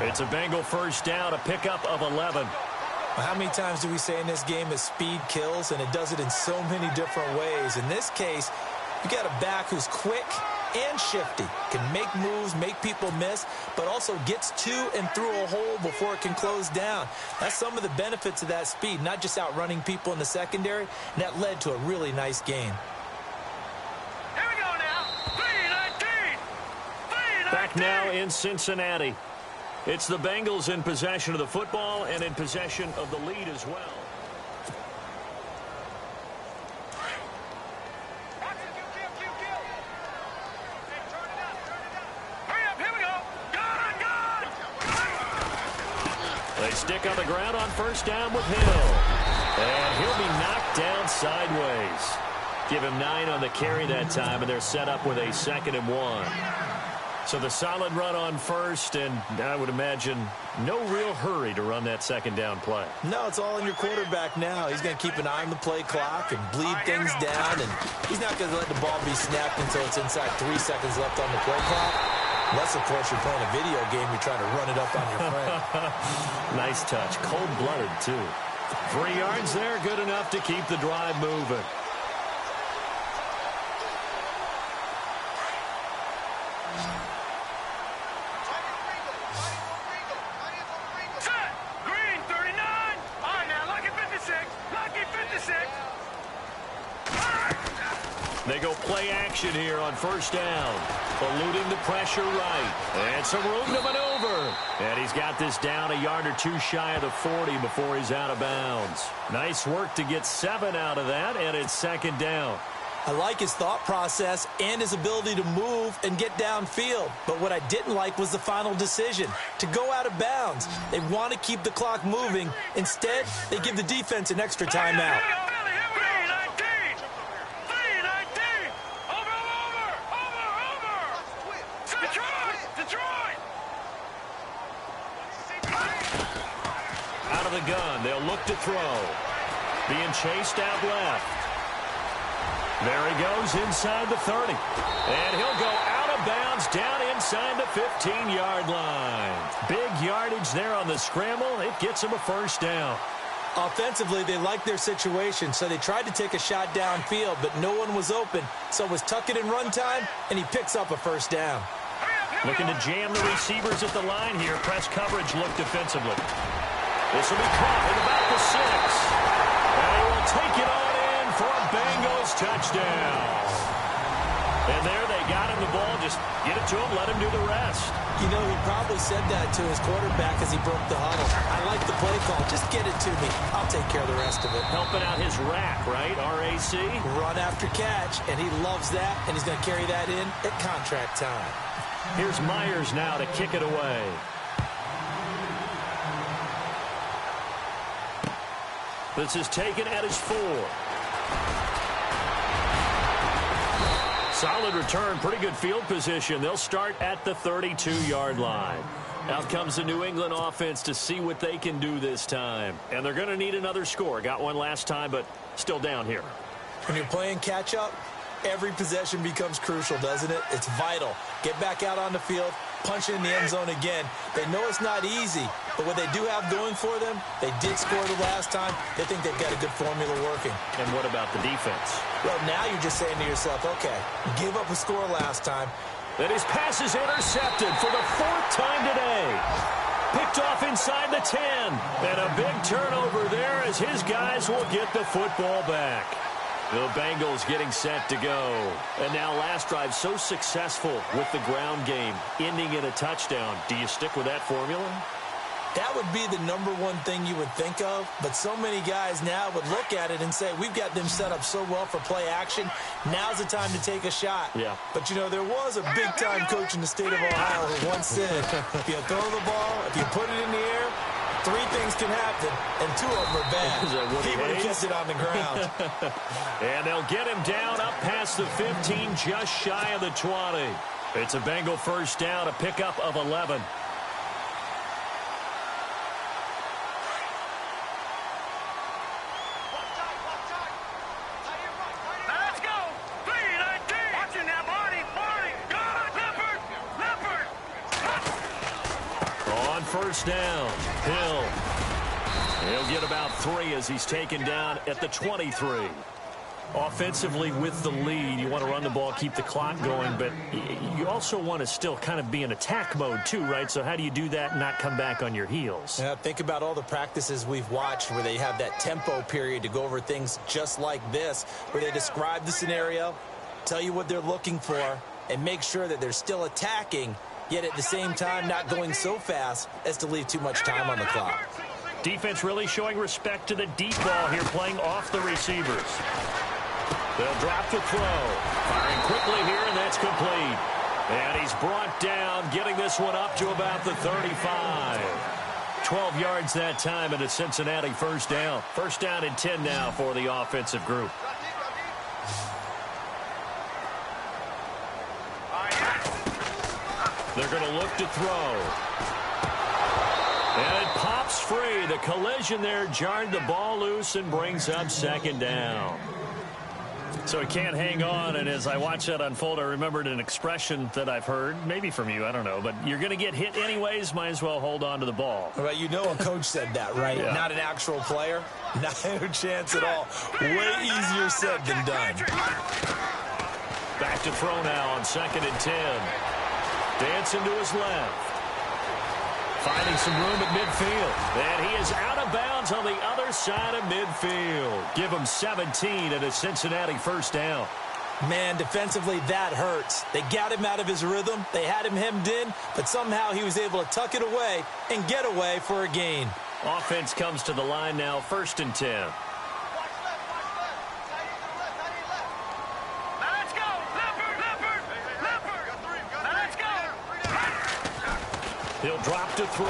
It's a Bengal first down, a pickup of 11. Well, how many times do we say in this game that speed kills, and it does it in so many different ways? In this case, you got a back who's quick and shifty, can make moves, make people miss, but also gets to and through a hole before it can close down. That's some of the benefits of that speed, not just outrunning people in the secondary, and that led to a really nice gain. Here we go now. 3-19. Back now in Cincinnati. It's the Bengals in possession of the football and in possession of the lead as well. They stick on the ground on first down with Hill. And he'll be knocked down sideways. Give him 9 on the carry that time, and they're set up with a 2nd and 1. So the solid run on first, and I would imagine no real hurry to run that 2nd down play. No, it's all on your quarterback now. He's going to keep an eye on the play clock and bleed things down, and he's not going to let the ball be snapped until it's inside 3 seconds left on the play clock. Unless, of course, you're playing a video game, you're trying to run it up on your friend. Nice touch. Cold-blooded, too. 3 yards there, good enough to keep the drive moving. Green 39. All right, now, lucky 56. Lucky 56. They go play action here on first down. Eluding the pressure right. And some room to maneuver. And he's got this down a yard or 2 shy of the 40 before he's out of bounds. Nice work to get 7 out of that, and it's 2nd down. I like his thought process and his ability to move and get downfield. But what I didn't like was the final decision, to go out of bounds. They want to keep the clock moving. Instead, they give the defense an extra timeout. Out of the gun, they'll look to throw. Being chased out left. There he goes inside the 30. And he'll go out of bounds down inside the 15-yard line. Big yardage there on the scramble. It gets him a first down. Offensively, they liked their situation, so they tried to take a shot downfield, but no one was open. So it was tuck it in run time, and he picks up a first down. Looking to jam the receivers at the line here. Press coverage look defensively. This will be caught at about the 6. And he will take it on in for a Bengals touchdown. And there they got him the ball. Just get it to him, let him do the rest. You know, he probably said that to his quarterback as he broke the huddle. I like the play call. Just get it to me. I'll take care of the rest of it. Helping out his rack, right? RAC. Run after catch, and he loves that, and he's going to carry that in at contract time. Here's Myers now to kick it away. This is taken at his 4. Solid return, pretty good field position. They'll start at the 32-yard line. Out comes the New England offense to see what they can do this time. And they're going to need another score. Got one last time, but still down here. When you're playing catch-up, every possession becomes crucial, doesn't it? It's vital. Get back out on the field, punch it in the end zone again. They know it's not easy, but what they do have going for them, they did score the last time. They think they've got a good formula working. And what about the defense? Well, now you're just saying to yourself, okay, you gave up a score last time. And his pass is intercepted for the 4th time today. Picked off inside the 10. And a big turnover there as his guys will get the football back. The Bengals getting set to go. And now last drive so successful with the ground game, ending in a touchdown. Do you stick with that formula? That would be the #1 thing you would think of, but so many guys now would look at it and say, we've got them set up so well for play action, now's the time to take a shot. Yeah. But, you know, there was a big-time coach in the state of Ohio who once said, if you throw the ball, if you put it in the air, 3 things can happen, and 2 of them are bad. He would have kept it on the ground. And they'll get him down up past the 15, just shy of the 20. It's a Bengal first down, a pickup of 11. First down, Hill. He'll get about 3 as he's taken down at the 23. Offensively with the lead, you want to run the ball, keep the clock going, but you also want to still kind of be in attack mode too, right? So how do you do that and not come back on your heels? Yeah, think about all the practices we've watched where they have that tempo period to go over things just like this, where they describe the scenario, tell you what they're looking for, and make sure that they're still attacking, yet at the same time not going so fast as to leave too much time on the clock. Defense really showing respect to the deep ball here, playing off the receivers. They'll drop the throw. Firing quickly here, and that's complete. And he's brought down, getting this one up to about the 35. 12 yards that time, and a Cincinnati first down. First down and 10 now for the offensive group. They're going to look to throw. And it pops free. The collision there jarred the ball loose and brings up second down. So he can't hang on, and as I watch that unfold, I remembered an expression that I've heard, maybe from you, I don't know, but you're going to get hit anyways, might as well hold on to the ball. Well, you know a coach said that, right? Yeah. Not an actual player. Not a chance at all. Way easier said than done. Back to throw now on 2nd and 10. Dancing to his left. Finding some room at midfield. And he is out of bounds on the other side of midfield. Give him 17 and a Cincinnati first down. Man, defensively, that hurts. They got him out of his rhythm. They had him hemmed in, but somehow he was able to tuck it away and get away for a gain. Offense comes to the line now, 1st and 10. He'll drop to throw.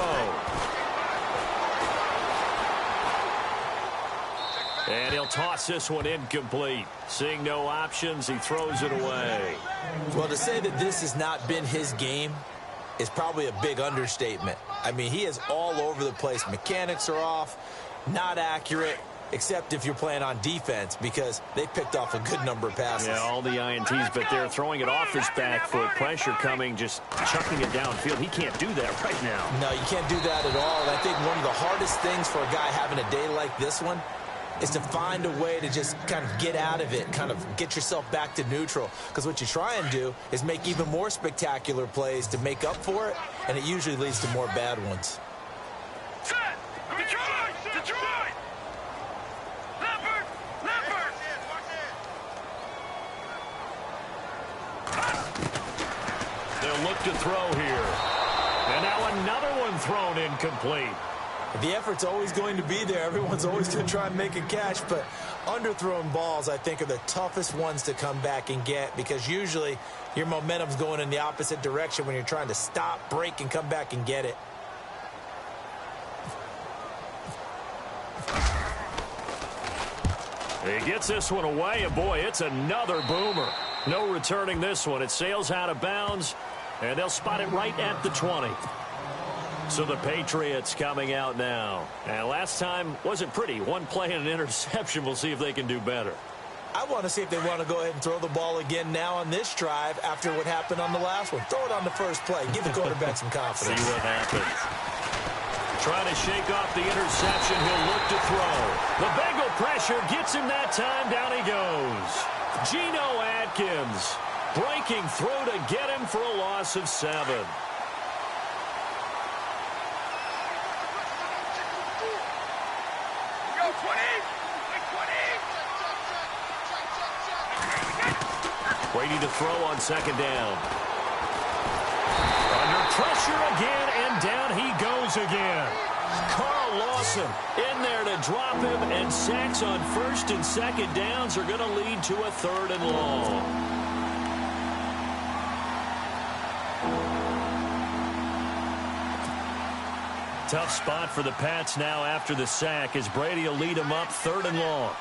And he'll toss this one incomplete. Seeing no options, he throws it away. Well, to say that this has not been his game is probably a big understatement. I mean, he is all over the place. Mechanics are off, not accurate, except if you're playing on defense, because they picked off a good number of passes. Yeah, all the INTs, but they're throwing it off his back foot. Pressure coming, just chucking it downfield. He can't do that right now. No, you can't do that at all. And I think one of the hardest things for a guy having a day like this one is to find a way to just kind of get out of it, kind of get yourself back to neutral. Because what you try and do is make even more spectacular plays to make up for it, and it usually leads to more bad ones. Set! Detroit! Detroit! Leopard! Leopard! They'll look to throw here. And now another one thrown incomplete. The effort's always going to be there. Everyone's always going to try and make a catch, but underthrown balls, I think, are the toughest ones to come back and get, because usually your momentum's going in the opposite direction when you're trying to stop, break, and come back and get it. He gets this one away, and boy, it's another boomer. No returning this one. It sails out of bounds, and they'll spot it right at the 20. So the Patriots coming out now. And last time wasn't pretty. One play and an interception. We'll see if they can do better. I want to see if they want to go ahead and throw the ball again now on this drive after what happened on the last one. Throw it on the first play. Give the quarterback some confidence. See what happens. Trying to shake off the interception. He'll look to throw. The Bengal pressure gets him that time. Down he goes. Geno Atkins breaking through to get him for a loss of 7. Brady to throw on second down. Under pressure again, and down he goes again. Carl Lawson in there to drop him, and sacks on first and second downs are going to lead to a 3rd and long. Tough spot for the Pats now after the sack as Brady will lead them up 3rd and long.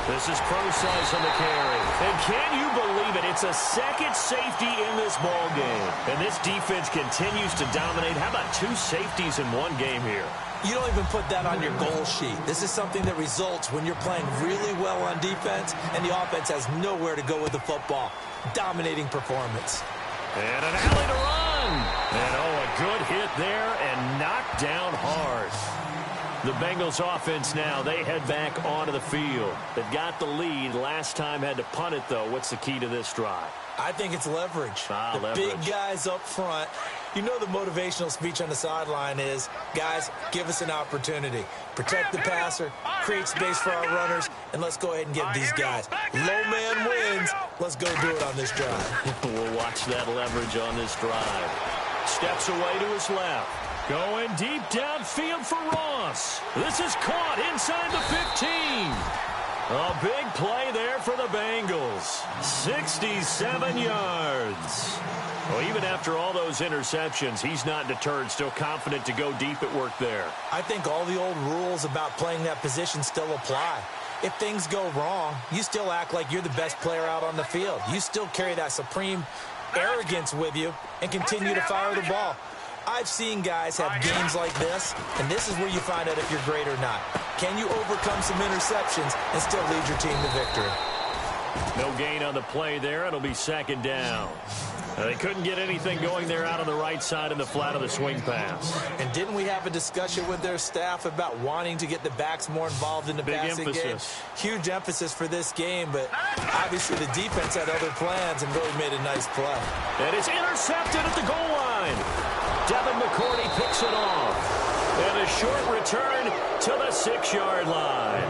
This is Prosise on the carry. And can you believe it? It's a second safety in this ball game. And this defense continues to dominate. How about 2 safeties in one game here? You don't even put that on your goal sheet. This is something that results when you're playing really well on defense and the offense has nowhere to go with the football. Dominating performance. And an alley to run. And a good hit there and knocked down hard. The Bengals offense now, they head back onto the field. They've got the lead. Last time had to punt it, though. What's the key to this drive? I think it's leverage. The big guys up front. You know the motivational speech on the sideline is, guys, give us an opportunity. Protect the passer, create space for our runners, and let's go ahead and get these guys. Low man wins. Let's go do it on this drive. We'll watch that leverage on this drive. Steps away to his left. Going deep downfield for Ross. This is caught inside the 15. A big play there for the Bengals. 67 yards. Well, even after all those interceptions, he's not deterred. Still confident to go deep at work there. I think all the old rules about playing that position still apply. If things go wrong, you still act like you're the best player out on the field. You still carry that supreme arrogance with you and continue to fire the ball. I've seen guys have games like this, and this is where you find out if you're great or not. Can you overcome some interceptions and still lead your team to victory? No gain on the play there. It'll be second down. They couldn't get anything going there out on the right side in the flat of the swing pass. And didn't we have a discussion with their staff about wanting to get the backs more involved in the passing game? Huge emphasis for this game, but obviously the defense had other plans and really made a nice play. And it's intercepted at the goal line. Devin McCourty picks it off. And a short return to the 6-yard line.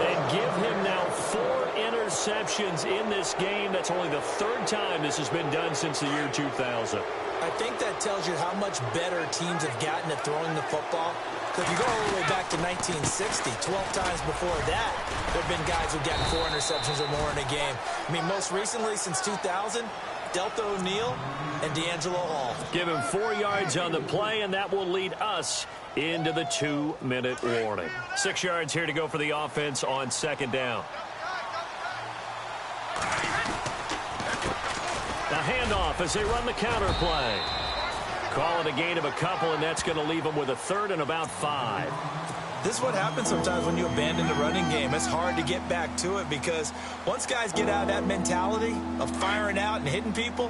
And give him now 4 interceptions in this game. That's only the 3rd time this has been done since the year 2000. I think that tells you how much better teams have gotten at throwing the football. Because if you go all the way back to 1960, 12 times before that, there have been guys who've gotten 4 interceptions or more in a game. I mean, most recently, since 2000, Delta O'Neal and D'Angelo Hall. Give him 4 yards on the play, and that will lead us into the 2-minute warning. 6 yards here to go for the offense on second down. The handoff as they run the counter play. Call it a gain of a couple, and that's going to leave them with a 3rd and about 5. This is what happens sometimes when you abandon the running game. It's hard to get back to it because once guys get out of that mentality of firing out and hitting people,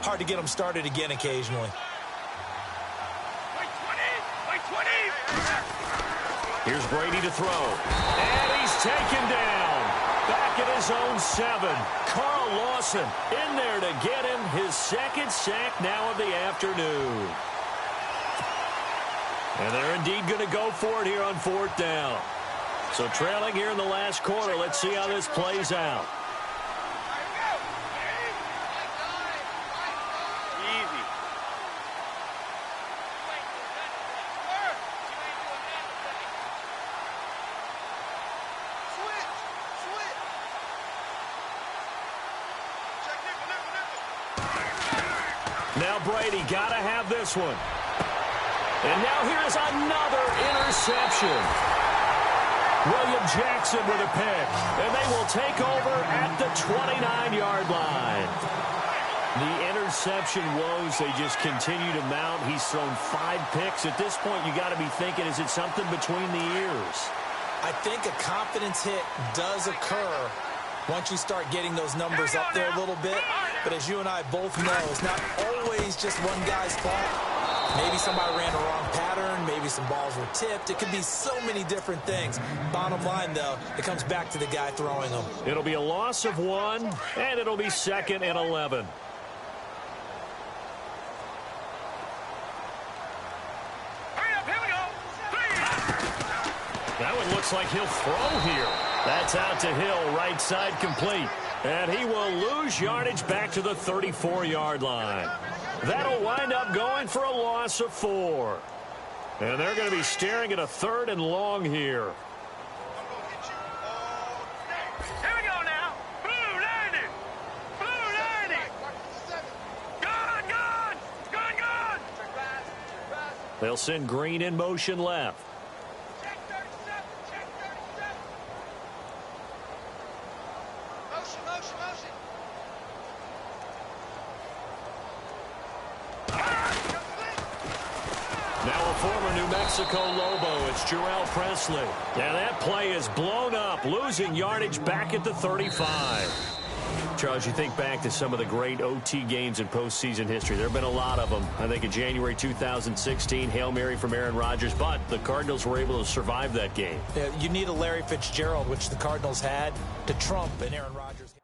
hard to get them started again occasionally. Here's Brady to throw. And he's taken down. Back at his own 7. Carl Lawson in there to get him his 2nd sack now of the afternoon. And they're indeed going to go for it here on 4th down. So trailing here in the last quarter. Let's see how this plays out. Now Brady got to have this one. And now here's another interception. William Jackson hits him with a pick, and they will take over at the 29-yard line. The interception woes, they just continue to mount. He's thrown 5 picks. At this point, you got to be thinking, is it something between the ears? I think a confidence hit does occur once you start getting those numbers up there a little bit. But as you and I both know, it's not always just one guy's fault. Maybe somebody ran the wrong pattern. Maybe some balls were tipped. It could be so many different things. Bottom line, though, it comes back to the guy throwing them. It'll be a loss of 1, and it'll be 2nd and 11. That one looks like he'll throw here. That's out to Hill, right side complete. And he will lose yardage back to the 34-yard line. That'll wind up going for a loss of 4. And they're going to be staring at a 3rd and long here. Here we go now. Blue 90. Blue 90. Gone. They'll send Green in motion left. Check 37. Check 37. Motion. Now a former New Mexico Lobo, it's Jarrell Presley. Now that play is blown up, losing yardage back at the 35. Charles, you think back to some of the great OT games in postseason history. There have been a lot of them. I think in January 2016, Hail Mary from Aaron Rodgers, but the Cardinals were able to survive that game. Yeah, you need a Larry Fitzgerald, which the Cardinals had, to trump an Aaron Rodgers.